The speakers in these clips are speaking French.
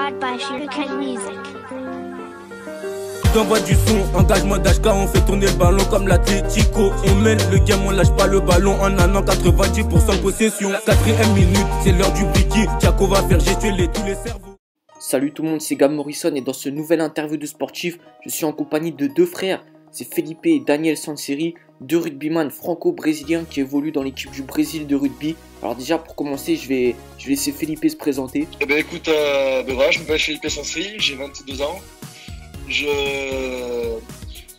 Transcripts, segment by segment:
Powered by Sugarcane Music. T'envoies du son, engagement d'HK, on fait tourner le ballon comme l'Atlético. On mène le game, on lâche pas le ballon. En un an, 90% possession. 4ème minute, c'est l'heure du briquet. Thiago va faire gestuer tous les cerveaux. Salut tout le monde, c'est Gab Morrison et dans ce nouvel interview de sportif, je suis en compagnie de deux frères. C'est Felipe et Daniel Sanseri, deux rugbyman franco-brésiliens qui évoluent dans l'équipe du Brésil de rugby. Alors déjà pour commencer, je vais laisser Felipe se présenter. Eh ben écoute, voilà, je m'appelle Felipe Sanseri, j'ai 22 ans. Je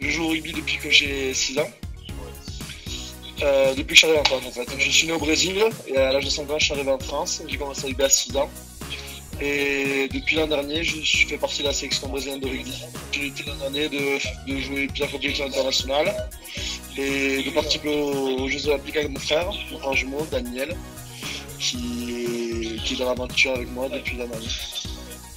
joue au rugby depuis que j'ai 6 ans. Depuis que je suis arrivé en France en fait. Je suis né au Brésil et à l'âge de 5 ans je suis arrivé en France. J'ai commencé à rugby à 6 ans. Et depuis l'an dernier, je fais partie de la sélection brésilienne de rugby. J'ai été l'an dernier de jouer plusieurs compétitions internationales et de participer aux Jeux Olympiques avec mon frère jumeau, Daniel, qui est dans l'aventure avec moi depuis l'an dernier.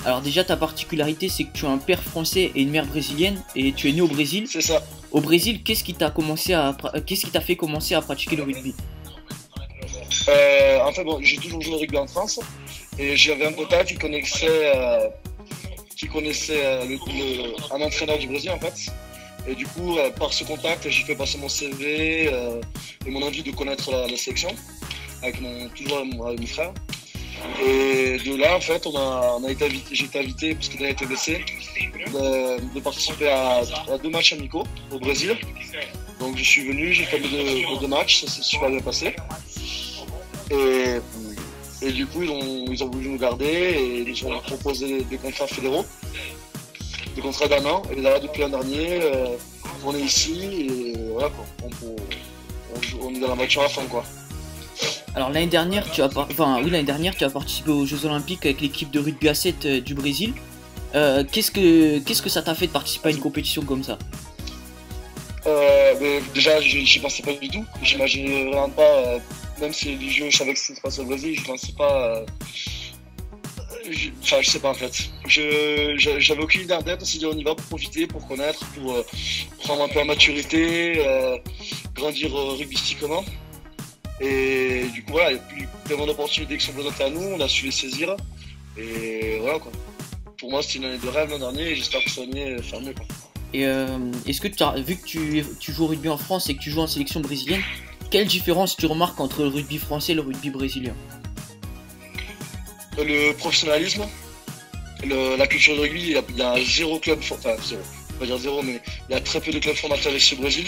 Alors déjà ta particularité c'est que tu as un père français et une mère brésilienne et tu es né au Brésil. C'est ça. Au Brésil, qu'est-ce qui t'a fait commencer à pratiquer le rugby? En fait, bon, j'ai toujours joué au rugby en France et j'avais un pote qui connaissait un entraîneur du Brésil en fait. Et du coup, par ce contact, j'ai fait passer mon CV et mon envie de connaître la sélection avec mon frère. Et de là, en fait, j'ai été invité, parce que Daniel était blessé, de participer à 2 matchs amicaux au Brésil. Donc je suis venu, j'ai fait les deux matchs, ça s'est super bien passé. Et du coup, ils ont voulu nous garder et ils ont proposé des contrats fédéraux, des contrats d'1 an. Et là, depuis l'an dernier, on est ici et voilà, quoi. On est dans la voiture à fond, quoi. Alors l'année dernière, tu as participé aux Jeux Olympiques avec l'équipe de rugby à 7 du Brésil. Qu'est-ce que ça t'a fait de participer à une compétition comme ça? Déjà, j'y pensais pas du tout. J'imaginais vraiment pas, même si les Jeux, je savais que ça se passait au Brésil, je pensais pas. Je sais pas en fait. J'avais aucune idée en tête, on s'est dit on y va pour profiter, pour connaître, pour prendre un peu en maturité, grandir rugbystiquement. Et du coup, voilà, il y a plus tellement d'opportunités qui sont présentées à nous, on a su les saisir. Et voilà quoi. Pour moi, c'était une année de rêve l'an dernier et j'espère que cette année faire mieux quoi. Et est-ce que vu que tu joues au rugby en France et que tu joues en sélection brésilienne, quelle différence tu remarques entre le rugby français et le rugby brésilien? Le professionnalisme, la culture de rugby, il y a zéro club, enfin zéro, on va pas dire zéro, mais il y a très peu de clubs formateurs ici au Brésil.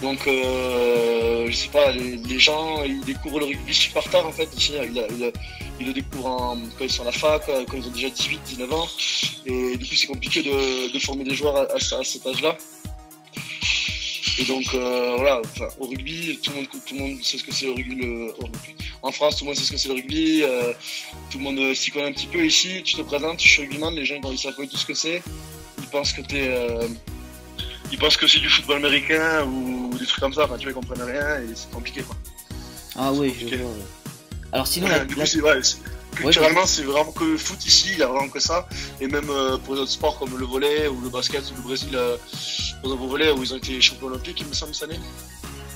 Donc, je sais pas, les gens, ils découvrent le rugby super tard en fait. Ici, ils le découvrent quand ils sont à la fac, quand ils ont déjà 18-19 ans. Et du coup, c'est compliqué de former des joueurs à cet âge-là. Et donc, voilà, au rugby, tout le monde sait ce que c'est le rugby. En France, tout le monde sait ce que c'est le rugby. Tout le monde s'y connaît un petit peu. Ici, tu te présentes, je suis rugbyman, les gens ils savent pas tout ce que c'est. Ils pensent que c'est du football américain ou des trucs comme ça, enfin, tu vois, ils comprennent rien et c'est compliqué quoi. Ah oui, je vois. Alors sinon, culturellement, c'est vraiment que le foot ici, il y a vraiment que ça. Et même pour les autres sports comme le volley ou le basket, le Brésil, pour le volley où ils ont été champions olympiques, il me semble, cette année.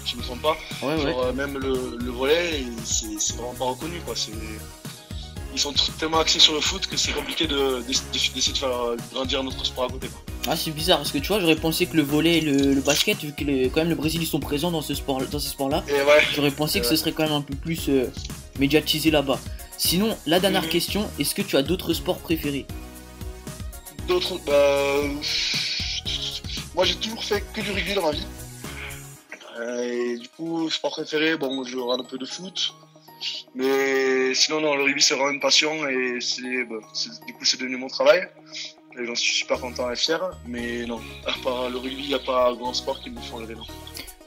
Si je ne me trompe pas. Genre, même le volley, c'est vraiment pas reconnu quoi. Ils sont tellement axés sur le foot que c'est compliqué d'essayer de faire grandir notre sport à côté quoi. Ah c'est bizarre parce que tu vois j'aurais pensé que le volley et le basket vu que quand même le Brésil ils sont présents dans ces sports là, j'aurais pensé que ce serait quand même un peu plus médiatisé là-bas. Sinon la dernière question, est-ce que tu as d'autres sports préférés? D'autres moi j'ai toujours fait que du rugby dans ma vie. Et du coup sport préféré, bon je regarde un peu de foot. Mais sinon non, le rugby c'est vraiment une passion et du coup c'est devenu mon travail. Et j'en suis super content et fier, mais non, à part le rugby, il n'y a pas grand sport qui me font rêver, non.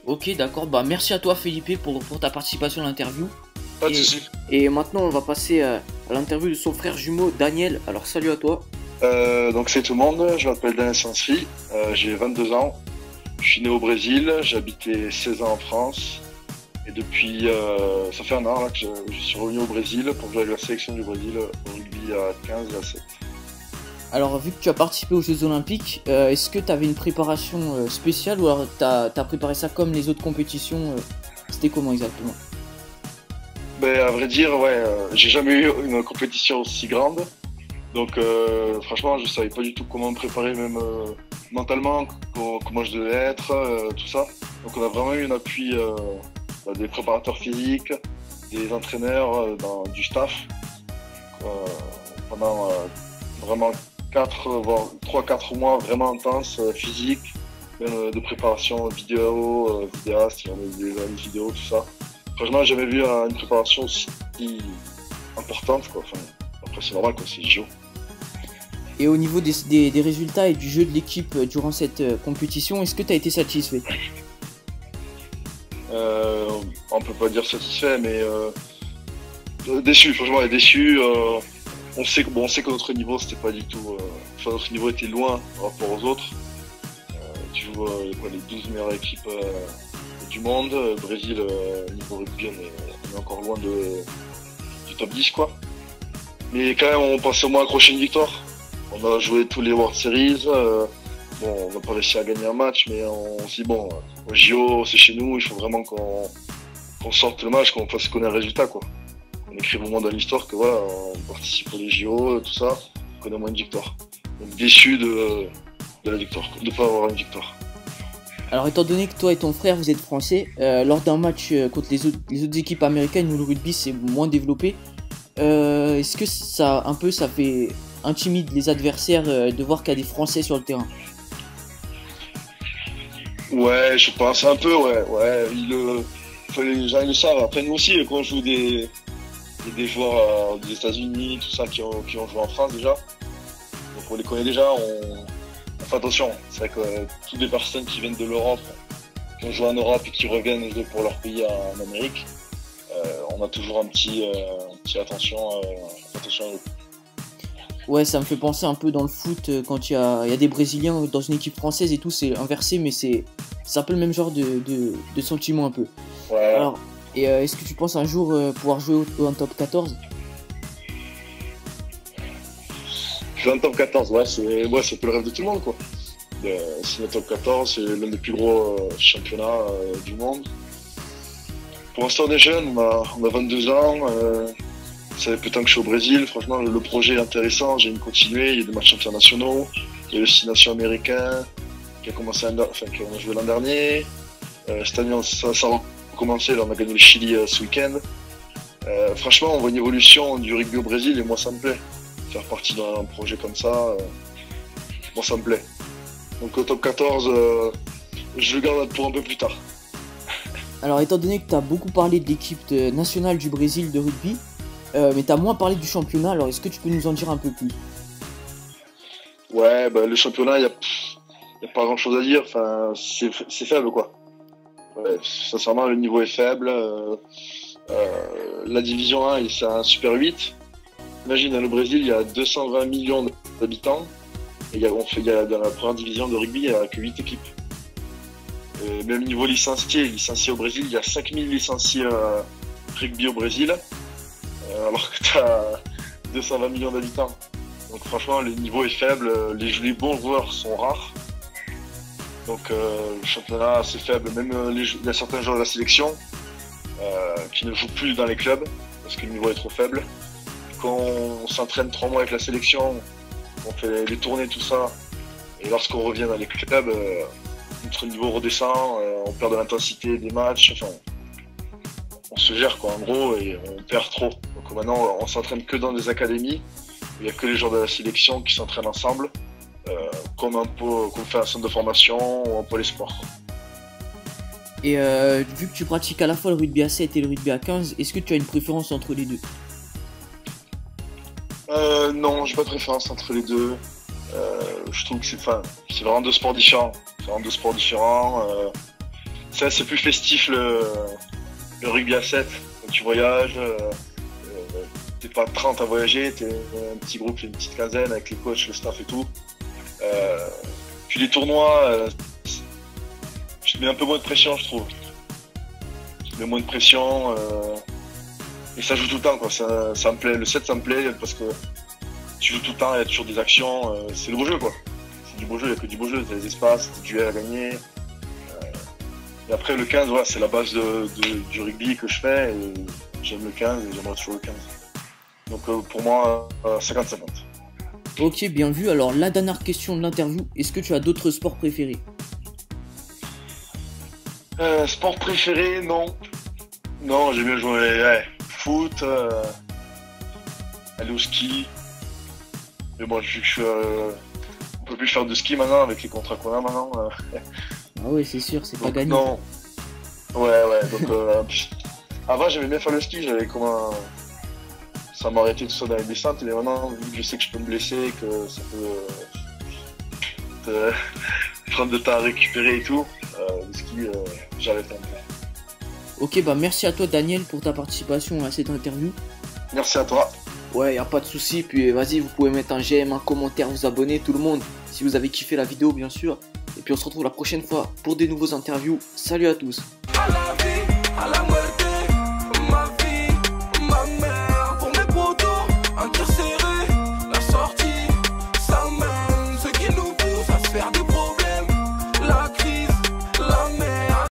Ok, d'accord, bah merci à toi Felipe pour ta participation à l'interview. Pas de soucis. Et maintenant on va passer à l'interview de son frère jumeau Daniel, alors salut à toi. Donc c'est tout le monde, je m'appelle Daniel Sanseri, j'ai 22 ans, je suis né au Brésil, j'ai habité 16 ans en France, et depuis, ça fait 1 an là, que je suis revenu au Brésil pour jouer avec la sélection du Brésil au rugby à 15 et à 7. Alors vu que tu as participé aux Jeux Olympiques, est-ce que tu avais une préparation spéciale ou alors t'as préparé ça comme les autres compétitions C'était comment exactement? À vrai dire, ouais, j'ai jamais eu une compétition aussi grande. Donc franchement, je savais pas du tout comment me préparer, même mentalement, comment je devais être, tout ça. Donc on a vraiment eu un appui des préparateurs physiques, des entraîneurs, du staff, pendant vraiment 3-4 mois vraiment intenses, physiques, même de préparation vidéaste, il y en a des vidéos, tout ça. Franchement, j'ai jamais vu une préparation aussi importante, quoi. Enfin, après, c'est normal, quoi, c'est JO. Et au niveau des résultats et du jeu de l'équipe durant cette compétition, est-ce que tu as été satisfait? On peut pas dire satisfait, mais déçu, franchement, déçu. On sait que notre niveau, c'était pas du tout. Notre niveau était loin par rapport aux autres. Tu vois les 12 meilleures équipes du monde. Brésil, niveau rugby, on est encore loin du top 10, quoi. Mais quand même, on pensait au moins accrocher une victoire. On a joué tous les World Series. On n'a pas réussi à gagner un match, mais on s'est dit, bon, au JO, c'est chez nous, il faut vraiment qu'on sorte le match, qu'on fasse connaître le résultat, quoi. On écrive au moins dans l'histoire que voilà, on participe aux JO, tout ça, qu'on a moins une victoire. Donc déçu de la victoire, de ne pas avoir une victoire. Alors étant donné que toi et ton frère vous êtes français, lors d'un match contre les autres équipes américaines où le rugby c'est moins développé, est-ce que ça fait intimide les adversaires de voir qu'il y a des Français sur le terrain? Ouais, je pense un peu, ouais. Les gens le savent. Après nous aussi, quand on joue des joueurs des États-Unis, tout ça, qui ont joué en France déjà. Donc on les connaît déjà, on fait attention. C'est vrai que toutes les personnes qui viennent de l'Europe, qui ont joué en Europe et qui reviennent jouer pour leur pays en Amérique, on a toujours un petit attention à eux. Ouais, ça me fait penser un peu dans le foot quand il y a des Brésiliens dans une équipe française et tout, c'est inversé, mais c'est un peu le même genre de sentiment un peu. Ouais. Alors, et est-ce que tu penses un jour pouvoir jouer en top 14? Jouer en top 14, ouais, c'est un peu le rêve de tout le monde, quoi. C'est le top 14, c'est l'un des plus gros championnats du monde. Pour l'instant, on est jeune, on a 22 ans. Ça fait peu de temps que je suis au Brésil. Franchement, le projet est intéressant. J'ai envie de continuer. Il y a des matchs internationaux. Il y a le 6 nations américain qu'on a joué l'an dernier. Cette année, ça a recommencé. Là, on a gagné le Chili ce week-end. Franchement, on voit une évolution du rugby au Brésil et moi, ça me plaît. Faire partie d'un projet comme ça, moi, ça me plaît. Donc, au top 14, je le garde pour un peu plus tard. Alors, étant donné que tu as beaucoup parlé de l'équipe nationale du Brésil de rugby, mais tu as moins parlé du championnat, alors est-ce que tu peux nous en dire un peu plus? Ouais, le championnat, il n'y a pas grand chose à dire, enfin, c'est faible, quoi. Ouais, sincèrement, le niveau est faible. La division 1, c'est un Super 8. Imagine, le Brésil, il y a 220 millions d'habitants, et dans la première division de rugby, il n'y a que 8 équipes. Même niveau licencié au Brésil, il y a 5000 licenciés rugby au Brésil. Alors que tu as 220 millions d'habitants. Donc franchement, le niveau est faible, les bons joueurs sont rares. Donc le championnat c'est faible, même il y a certains joueurs de la sélection qui ne jouent plus dans les clubs parce que le niveau est trop faible. Quand on s'entraîne 3 mois avec la sélection, on fait les tournées, tout ça, et lorsqu'on revient dans les clubs, notre niveau redescend, on perd de l'intensité des matchs, enfin, on se gère, quoi, en gros, et on perd trop. Donc maintenant, on s'entraîne que dans des académies, il n'y a que les joueurs de la sélection qui s'entraînent ensemble, comme fait un centre de formation ou un pôle sport. Et vu que tu pratiques à la fois le rugby à 7 et le rugby à 15, est-ce que tu as une préférence entre les deux? Non, j'ai pas de préférence entre les deux. Je trouve que c'est vraiment deux sports différents. C'est plus festif le rugby à 7. Quand tu voyages, t'es pas 30 à voyager, t'es un petit groupe, une petite quinzaine avec les coachs, le staff et tout. Puis les tournois, je te mets un peu moins de pression, je trouve. Je te mets moins de pression et ça joue tout le temps, quoi. Ça me plaît. Le 7, ça me plaît parce que tu joues tout le temps, il y a toujours des actions. C'est le beau jeu, quoi. C'est du beau jeu, il n'y a que du beau jeu. T'as des espaces, des duels à gagner. Et après, le 15, voilà, c'est la base du rugby que je fais. Et j'aime le 15 et j'aimerais toujours le 15. Donc pour moi, 50-50. Ok, bien vu. Alors, la dernière question de l'interview, est-ce que tu as d'autres sports préférés? Sport préféré, non. Non, j'aime bien jouer foot, aller au ski. Mais bon, vu que on peut plus faire de ski maintenant avec les contrats qu'on a maintenant. Ah ouais, c'est sûr, c'est pas Donc, gagné. non. Ouais, donc avant j'aimais bien faire le ski, j'avais comme un... Ça m'arrêtait tout ça dans les descentes, mais maintenant, vu que je sais que je peux me blesser, que ça peut prendre de temps à récupérer et tout, le ski, j'arrête un peu. Ok, bah merci à toi Daniel pour ta participation à cette interview. Merci à toi. Ouais, y a pas de souci. Puis vas-y, vous pouvez mettre un j'aime, un commentaire, vous abonner, tout le monde, si vous avez kiffé la vidéo, bien sûr. Et puis on se retrouve la prochaine fois pour des nouveaux interviews. Salut à tous. À la vie, à la mort.